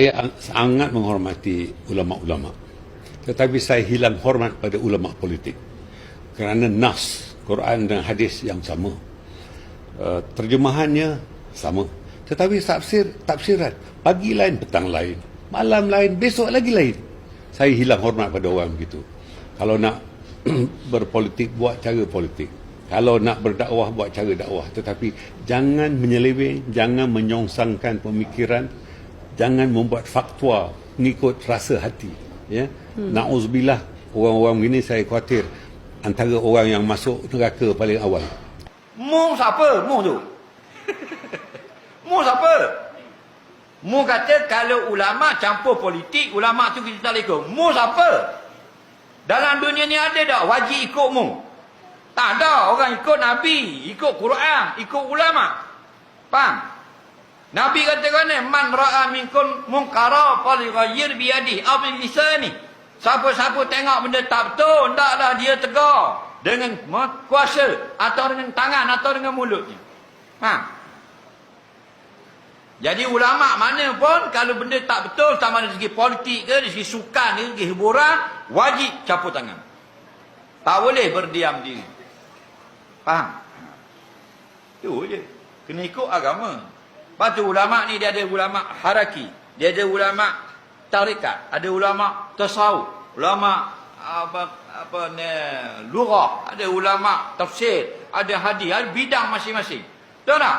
Saya sangat menghormati ulama-ulama, tetapi saya hilang hormat pada ulama politik kerana nas Quran dan hadis yang sama, terjemahannya sama, tetapi tafsiran pagi lain, petang lain, malam lain, besok lagi lain. Saya hilang hormat pada orang begitu. Kalau nak berpolitik, buat cara politik. Kalau nak berdakwah, buat cara dakwah. Tetapi jangan menyeleweng, jangan menyongsangkan pemikiran, jangan membuat fatwa mengikut rasa hati. Ya? Na'udzubillah, orang-orang begini saya khawatir antara orang yang masuk neraka paling awal. Mu siapa? Mu tu. Mu siapa? Mu kata kalau ulama campur politik, ulama tu kita tak ikut. Mu siapa? Dalam dunia ni ada tak wajib ikut mu? Tak ada. Orang ikut Nabi, ikut Quran, ikut ulama. Faham? Nabi kata kan, man ra'a minkum munkara falyughayyir bi yadihi aw bi lisanihi. Siapa-siapa tengok benda tak betul, hendaklah dia tegur dengan kuasa atau dengan tangan atau dengan mulutnya. Faham? Jadi ulama mana pun kalau benda tak betul, sama dari segi politik ke, dari segi sukan ke, dari segi hiburan, wajib capur tangan. Tak boleh berdiam diri. Faham? Itu je. Kena ikut agama. Lepas tu ulama ni dia ada ulama haraki, dia ada ulama tarikat, ada ulama tasawuf, ulama lughah, ada ulama tafsir, ada hadis, ada bidang masing-masing. Tahu tak?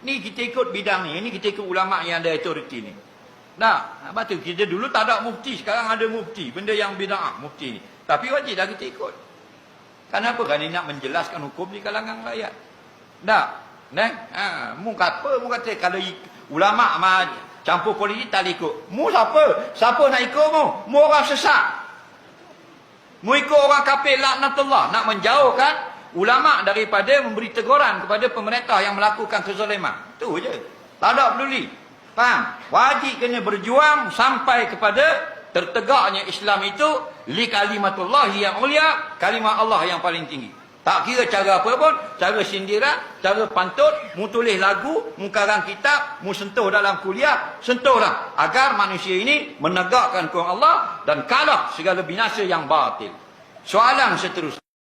Ni kita ikut bidang ni kita ikut ulama yang ada authority ni. Nah, lepas tu kita dulu tak ada mufti, sekarang ada mufti, benda yang bid'ah mufti ni. Tapi wajib dah kita ikut. Kenapa? Kerana nak menjelaskan hukum di kalangan rakyat. Tak? Mu kata kalau ulama campur politik tak ikut. Mu siapa? Siapa nak ikut mu? Mu orang sesat. Mu ikut orang kafir laknatullah, nak menjauhkan ulama daripada memberi teguran kepada pemerintah yang melakukan kezaliman. Itu je. Tak ada peduli. Faham? Wajib kena berjuang sampai kepada tertegaknya Islam itu li kalimatullah yang ulia, kalimah Allah yang paling tinggi. Tak kira cara apa pun, cara sindiran, cara pantut, mu tulis lagu, mu karang kitab, mu sentuh dalam kuliah, sentuhlah agar manusia ini menegakkan Quran Allah dan kalah segala binasa yang batil. Soalan seterusnya.